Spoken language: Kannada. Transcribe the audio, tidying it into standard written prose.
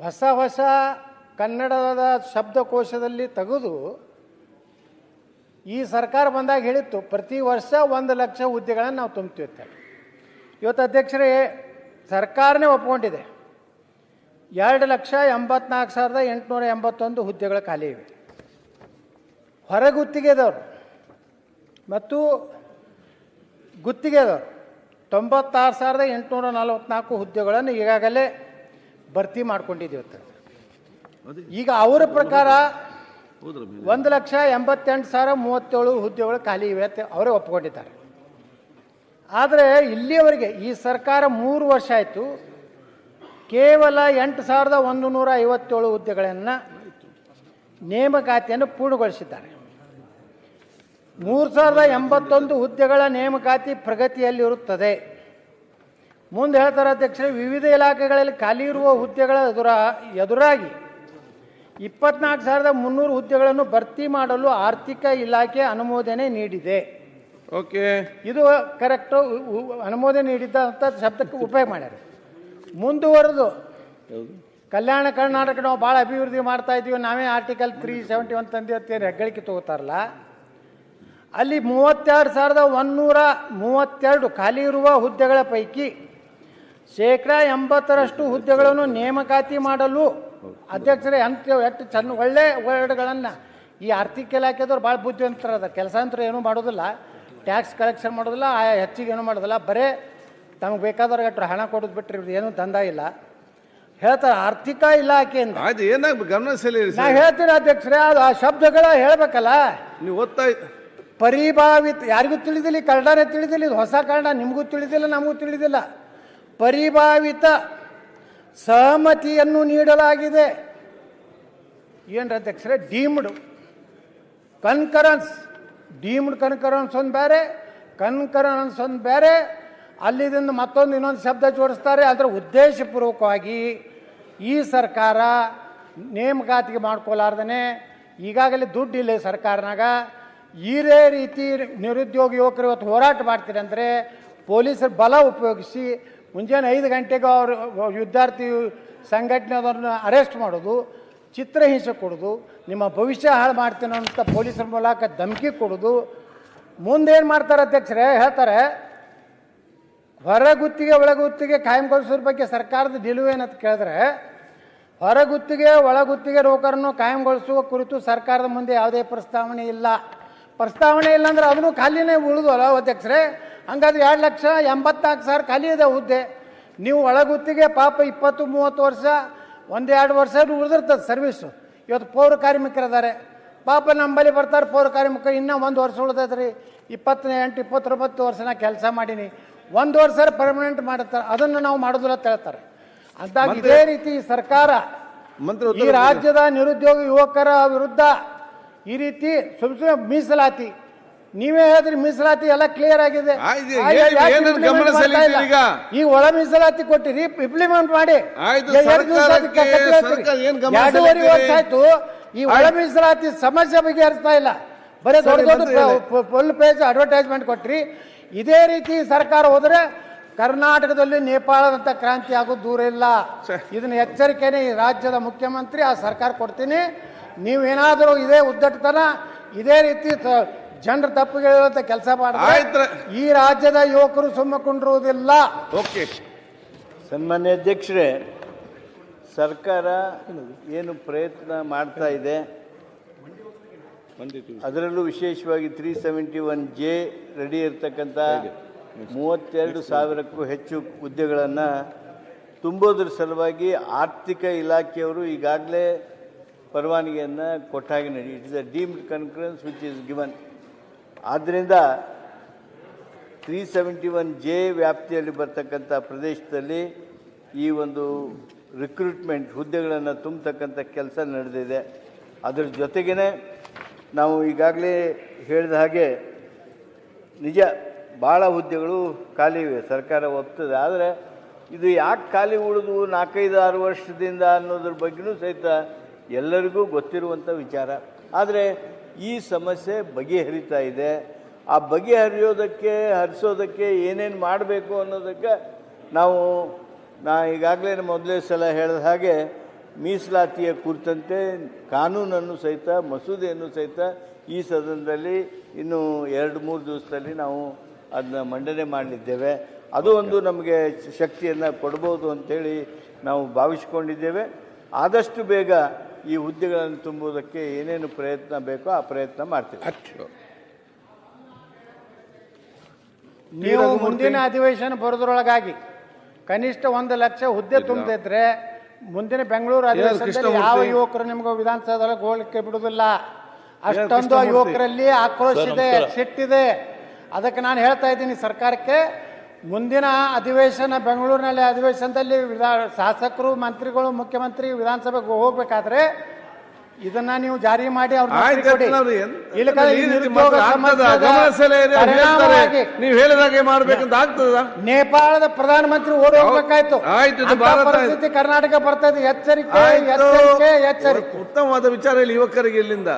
ಹೊಸ ಹೊಸ ಕನ್ನಡದ ಶಬ್ದಕೋಶದಲ್ಲಿ ತೆಗೆದು ಈ ಸರ್ಕಾರ ಬಂದಾಗ ಹೇಳಿತ್ತು ಪ್ರತಿ ವರ್ಷ 1 ಲಕ್ಷ ಹುದ್ದೆಗಳನ್ನು ನಾವು ತುಂಬ್ತೀವಿ ಅಂತ. ಇವತ್ತು ಅಧ್ಯಕ್ಷರೇ ಸರ್ಕಾರನೇ ಒಪ್ಕೊಂಡಿದೆ 2,84,881 ಹುದ್ದೆಗಳು ಖಾಲಿ ಇವೆ. ಹೊರಗುತ್ತಿಗೆದವರು ಮತ್ತು ಗುತ್ತಿಗೆದವರು 96,844 ಹುದ್ದೆಗಳನ್ನು ಈಗಾಗಲೇ ಭರ್ತಿ ಮಾಡ್ಕೊಂಡಿದ್ದೀವಿ ಅಂತ. ಈಗ ಅವರ ಪ್ರಕಾರ 1,88,037 ಹುದ್ದೆಗಳು ಖಾಲಿ ಇವೆ ಅಂತ ಅವರೇ ಒಪ್ಕೊಂಡಿದ್ದಾರೆ. ಆದರೆ ಇಲ್ಲಿಯವರೆಗೆ ಈ ಸರ್ಕಾರ 3 ವರ್ಷ ಆಯಿತು, ಕೇವಲ 8,157 ಹುದ್ದೆಗಳನ್ನು ನೇಮಕಾತಿಯನ್ನು ಪೂರ್ಣಗೊಳಿಸಿದ್ದಾರೆ. 3,081 ಹುದ್ದೆಗಳ ನೇಮಕಾತಿ ಪ್ರಗತಿಯಲ್ಲಿರುತ್ತದೆ. ಮುಂದೆ ಹೇಳ್ತಾರೆ ಅಧ್ಯಕ್ಷರೇ, ವಿವಿಧ ಇಲಾಖೆಗಳಲ್ಲಿ ಖಾಲಿ ಇರುವ ಹುದ್ದೆಗಳ ಎದುರಾಗಿ 24,300 ಹುದ್ದೆಗಳನ್ನು ಭರ್ತಿ ಮಾಡಲು ಆರ್ಥಿಕ ಇಲಾಖೆ ಅನುಮೋದನೆ ನೀಡಿದೆ. ಓಕೆ, ಇದು ಕರೆಕ್ಟು. ಅನುಮೋದನೆ ನೀಡಿದ್ದಂಥ ಶಬ್ದಕ್ಕೆ ಉಪಯೋಗ ಮಾಡ್ಯಾರ. ಮುಂದುವರೆದು ಕಲ್ಯಾಣ ಕರ್ನಾಟಕ ನಾವು ಭಾಳ ಅಭಿವೃದ್ಧಿ ಮಾಡ್ತಾ ಇದ್ದೀವಿ, ನಾವೇ ಆರ್ಟಿಕಲ್ 371 ತಂದಿರ್ತೇನೆ ಹೆಗ್ಗಳಿಕೆ ತಗೋತಾರಲ್ಲ, ಅಲ್ಲಿ 32,132 ಖಾಲಿ ಇರುವ ಹುದ್ದೆಗಳ ಪೈಕಿ 80% ಹುದ್ದೆಗಳನ್ನು ನೇಮಕಾತಿ ಮಾಡಲು ಅಧ್ಯಕ್ಷರೇ ಎಷ್ಟು ಚೆನ್ನ ಒಳ್ಳೆ ವರ್ಡ್ಗಳನ್ನು ಈ ಆರ್ಥಿಕ ಇಲಾಖೆದವ್ರು ಭಾಳ ಬುದ್ಧಿವಂತರದ ಕೆಲಸ ಅಂತ ಏನೂ ಮಾಡೋದಿಲ್ಲ, ಟ್ಯಾಕ್ಸ್ ಕಲೆಕ್ಷನ್ ಮಾಡೋದಿಲ್ಲ, ಹೆಚ್ಚಿಗೆ ಏನೂ ಮಾಡೋದಿಲ್ಲ, ಬರೇ ತಮಗೆ ಬೇಕಾದವ್ರಿಗೆ ಅಷ್ಟು ಹಣ ಕೊಡೋದು ಬಿಟ್ಟರೆ ಇವ್ರದ್ದು ಏನೂ ದಂಧ ಇಲ್ಲ ಹೇಳ್ತಾರೆ ಆರ್ಥಿಕ ಇಲಾಖೆಯಿಂದ. ಗಮನ ನಾ ಹೇಳ್ತೀನಿ ಅಧ್ಯಕ್ಷರೇ, ಅದು ಆ ಶಬ್ದಗಳ ಹೇಳ್ಬೇಕಲ್ಲ. ನೀವು ಓದ್ತಾ ಪರಿಭಾವಿತ ಯಾರಿಗೂ ತಿಳಿದಿಲ್ಲ, ಕನ್ನಡನೇ ತಿಳಿದಿಲ್ಲ, ಇದು ಹೊಸ ಕನ್ನಡ ನಿಮಗೂ ತಿಳಿದಿಲ್ಲ ನಮಗೂ ತಿಳಿದಿಲ್ಲ. ಪರಿಭಾವಿತ ಸಹಮತಿಯನ್ನು ನೀಡಲಾಗಿದೆ. ಏನು ಅಧ್ಯಕ್ಷರೇ, ಡೀಮ್ಡ್ ಕನ್ಕರೆನ್ಸ್, ಡೀಮ್ಡ್ ಕನ್ಕರೆನ್ಸ್ ಒಂದು ಬೇರೆ, ಕನ್ಕರೆನ್ಸ್ ಒಂದು ಬೇರೆ, ಅಲ್ಲಿದಿಂದ ಮತ್ತೊಂದು ಇನ್ನೊಂದು ಶಬ್ದ ಜೋಡಿಸ್ತಾರೆ. ಅದರ ಉದ್ದೇಶಪೂರ್ವಕವಾಗಿ ಈ ಸರ್ಕಾರ ನೇಮಕಾತಿಗೆ ಮಾಡ್ಕೊಲಾರ್ದೇ ಈಗಾಗಲೇ ದುಡ್ಡು ಇಲ್ಲ ಸರ್ಕಾರನಾಗ, ಇದೇ ರೀತಿ ನಿರುದ್ಯೋಗ ಯುವಕರು ಇವತ್ತು ಹೋರಾಟ ಮಾಡ್ತೀರಿ ಅಂದರೆ ಪೊಲೀಸರ ಬಲ ಉಪಯೋಗಿಸಿ ಮುಂಜಾನೆ 5 ಗಂಟೆಗೆ ಅವರು ವಿದ್ಯಾರ್ಥಿ ಸಂಘಟನೆದವ್ರನ್ನ ಅರೆಸ್ಟ್ ಮಾಡೋದು, ಚಿತ್ರಹಿಂಸೆ ಕೊಡೋದು, ನಿಮ್ಮ ಭವಿಷ್ಯ ಹಾಳು ಮಾಡ್ತೀನಿ ಅಂತ ಪೊಲೀಸರ ಮೂಲಕ ಧಮಕಿ ಕೊಡೋದು. ಮುಂದೇನು ಮಾಡ್ತಾರೆ ಅಧ್ಯಕ್ಷರೇ, ಹೇಳ್ತಾರೆ ಹೊರಗುತ್ತಿಗೆ ಒಳಗುತ್ತಿಗೆ ಕಾಯಂಗೊಳಿಸೋದ್ರ ಬಗ್ಗೆ ಸರ್ಕಾರದ ನಿಲುವು ಏನಂತ ಕೇಳಿದ್ರೆ, ಹೊರಗುತ್ತಿಗೆ ಒಳಗುತ್ತಿಗೆ ನೌಕರನ್ನು ಕಾಯಂಗೊಳಿಸುವ ಕುರಿತು ಸರ್ಕಾರದ ಮುಂದೆ ಯಾವುದೇ ಪ್ರಸ್ತಾವನೆ ಇಲ್ಲ. ಪ್ರಸ್ತಾವನೆ ಇಲ್ಲ ಅಂದ್ರೆ ಅದನ್ನು ಖಾಲಿನೇ ಉಳಿದಲ್ಲ ಅಧ್ಯಕ್ಷರೇ. ಹಂಗಾದ್ರೆ 2,84,000 ಖಾಲಿ ಇದೆ ಹುದ್ದೆ. ನೀವು ಒಳಗುತ್ತಿಗೆ ಪಾಪ 20-30 ವರ್ಷ 1-2 ವರ್ಷ ಉಳಿದಿರ್ತದೆ ಸರ್ವೀಸು. ಇವತ್ತು ಪೌರ ಕಾರ್ಮಿಕರಿದ್ದಾರೆ ಪಾಪ ನಮ್ಮಲ್ಲಿ ಬರ್ತಾರೆ ಪೌರ ಕಾರ್ಮಿಕರು, ಇನ್ನೂ 1 ವರ್ಷ ಉಳಿದದ್ರಿ, 28-29 ವರ್ಷ ನಾ ಕೆಲಸ ಮಾಡೀನಿ, 1 ವರ್ಷ ಪರ್ಮನೆಂಟ್ ಮಾಡುತ್ತಾರೆ, ಅದನ್ನು ನಾವು ಮಾಡೋದಿಲ್ಲ ಅಂತ ಹೇಳ್ತಾರೆ. ಅಂದಾಗ ಇದೇ ರೀತಿ ಸರ್ಕಾರ ಈ ರಾಜ್ಯದ ನಿರುದ್ಯೋಗ ಯುವಕರ ವಿರುದ್ಧ ಈ ರೀತಿ ಸುಮ್ಮನೆ ಮೀಸಲಾತಿ, ನೀವೇ ಹೇಳಿದ್ರಿ ಮೀಸಲಾತಿ ಎಲ್ಲ ಕ್ಲಿಯರ್ ಆಗಿದೆ, ಈ ಒಳ ಮೀಸಲಾತಿ ಕೊಟ್ಟಿರಿ, ಇಂಪ್ಲಿಮೆಂಟ್ ಮಾಡಿ. 2.5 ವರ್ಷ ಆಯ್ತು, ಈ ಒಳ ಮೀಸಲಾತಿ ಸಮಸ್ಯೆ ಬಗೆಹರಿಸ್ತಾ ಇಲ್ಲ, ಬರೀ ದೊಡ್ಡ ದೊಡ್ಡ ಫುಲ್ ಪೇಜ್ ಅಡ್ವರ್ಟೈಸ್ಮೆಂಟ್ ಕೊಟ್ರಿ. ಇದೇ ರೀತಿ ಸರ್ಕಾರ ಹೋದ್ರೆ ಕರ್ನಾಟಕದಲ್ಲಿ ನೇಪಾಳದಂತ ಕ್ರಾಂತಿ ಆಗೋದು ದೂರ ಇಲ್ಲ. ಇದನ್ನ ಎಚ್ಚರಿಕೆನೇ ಈ ರಾಜ್ಯದ ಮುಖ್ಯಮಂತ್ರಿ ಆ ಸರ್ಕಾರ ಕೊಡ್ತೀನಿ. ನೀವೇನಾದರೂ ಇದೇ ಉದ್ದಟತನ ಇದೇ ರೀತಿ ಜನರ ತಪ್ಪುಗಳಂತ ಕೆಲಸ ಮಾಡಿದ್ರೆ ಈ ರಾಜ್ಯದ ಯುವಕರು ಸುಮ್ಮಕೊಂಡಿರುವುದಿಲ್ಲ. ಓಕೆ, ಸನ್ಮಾನ್ಯ ಅಧ್ಯಕ್ಷರೇ, ಸರ್ಕಾರ ಏನು ಪ್ರಯತ್ನ ಮಾಡ್ತಾ ಇದೆ, ಅದರಲ್ಲೂ ವಿಶೇಷವಾಗಿ 371J ರೆಡಿ ಇರ್ತಕ್ಕಂಥ 32,000ಕ್ಕೂ ಹೆಚ್ಚು ಹುದ್ದೆಗಳನ್ನು ತುಂಬೋದ್ರ ಸಲುವಾಗಿ ಆರ್ಥಿಕ ಇಲಾಖೆಯವರು ಈಗಾಗಲೇ ಪರವಾನಗಿಯನ್ನು ಕೊಟ್ಟಾಗಿ ನಡಿ. It is a deemed concurrence which is given. ಆದ್ದರಿಂದ 371J ವ್ಯಾಪ್ತಿಯಲ್ಲಿ ಬರ್ತಕ್ಕಂಥ ಪ್ರದೇಶದಲ್ಲಿ ಈ ಒಂದು ರಿಕ್ರೂಟ್ಮೆಂಟ್ ಹುದ್ದೆಗಳನ್ನು ತುಂಬತಕ್ಕಂಥ ಕೆಲಸ ನಡೆದಿದೆ. ಅದರ ಜೊತೆಗೇ ನಾವು ಈಗಾಗಲೇ ಹೇಳಿದ ಹಾಗೆ ನಿಜ ಭಾಳ ಹುದ್ದೆಗಳು ಖಾಲಿ ಇವೆ, ಸರ್ಕಾರ ಒಪ್ತದೆ. ಆದರೆ ಇದು ಯಾಕೆ ಖಾಲಿ ಉಳಿದು 4-5-6 ವರ್ಷದಿಂದ ಅನ್ನೋದ್ರ ಬಗ್ಗೆಯೂ ಸಹಿತ ಎಲ್ಲರಿಗೂ ಗೊತ್ತಿರುವಂಥ ವಿಚಾರ. ಆದರೆ ಈ ಸಮಸ್ಯೆ ಬಗೆಹರಿತಾ ಇದೆ. ಆ ಹರಿಸೋದಕ್ಕೆ ಏನೇನು ಮಾಡಬೇಕು ಅನ್ನೋದಕ್ಕೆ ನಾ ಈಗಾಗಲೇ ಮೊದಲೇ ಸಲ ಹೇಳಿದ ಹಾಗೆ ಮೀಸಲಾತಿಯ ಕುರಿತಂತೆ ಕಾನೂನನ್ನು ಸಹಿತ ಮಸೂದೆಯನ್ನು ಸಹಿತ ಈ ಸದನದಲ್ಲಿ ಇನ್ನು 2-3 ದಿವಸದಲ್ಲಿ ನಾವು ಅದನ್ನ ಮಂಡನೆ ಮಾಡಲಿದ್ದೇವೆ. ಅದು ಒಂದು ನಮಗೆ ಶಕ್ತಿಯನ್ನು ಕೊಡ್ಬೋದು ಅಂತೇಳಿ ನಾವು ಭಾವಿಸ್ಕೊಂಡಿದ್ದೇವೆ. ಆದಷ್ಟು ಬೇಗ ಈ ಹುದ್ದೆಗಳನ್ನು ತುಂಬುವುದಕ್ಕೆ ಏನೇನು ಪ್ರಯತ್ನ ಬೇಕೋ ಆ ಪ್ರಯತ್ನ ಮಾಡ್ತೀವಿ. ನೀವು ಮುಂದಿನ ಅಧಿವೇಶನ ಬರೋದ್ರೊಳಗಾಗಿ ಕನಿಷ್ಠ 1 ಲಕ್ಷ ಹುದ್ದೆ ತುಂಬದಿದ್ರೆ ಮುಂದಿನ ಬೆಂಗಳೂರು ಅಧಿವೇಶನದಲ್ಲಿ ಯಾವ ಯುವಕರು ನಿಮ್ಗೆ ವಿಧಾನಸೌಧದಲ್ಲಿ ಹೋಗ್ಲಿಕ್ಕೆ ಬಿಡುವುದಿಲ್ಲ. ಅಷ್ಟೊಂದು ಯುವಕರಲ್ಲಿ ಆಕ್ರೋಶ ಇದೆ, ಸಿಟ್ಟಿದೆ. ಅದಕ್ಕೆ ನಾನು ಹೇಳ್ತಾ ಇದ್ದೀನಿ ಸರ್ಕಾರಕ್ಕೆ, ಮುಂದಿನ ಅಧಿವೇಶನ ಬೆಂಗಳೂರಿನಲ್ಲಿ ಅಧಿವೇಶನದಲ್ಲಿ ಶಾಸಕರು, ಮಂತ್ರಿಗಳು, ಮುಖ್ಯಮಂತ್ರಿ ವಿಧಾನಸಭೆಗೆ ಹೋಗ್ಬೇಕಾದ್ರೆ ಇದನ್ನ ನೀವು ಜಾರಿ ಮಾಡಿ ನೀವು ಹೇಳಿದಾಗೆ ಮಾಡ್ಬೇಕಂತ ಆಗ್ತದ. ನೇಪಾಳದ ಪ್ರಧಾನಮಂತ್ರಿ ಓಡಿ ಹೋಗ್ಬೇಕಾಯ್ತು. ಪರಿಸ್ಥಿತಿ ಕರ್ನಾಟಕ ಬರ್ತಾ ಇದೆ. ಎಚ್ಚರಿಕೆ, ಎಚ್ಚರಿಕೆ, ಎಚ್ಚರಿಕೆ. ಉತ್ತಮವಾದ ವಿಚಾರ ಯುವಕರಿಗೆ ಇಲ್ಲಿಂದ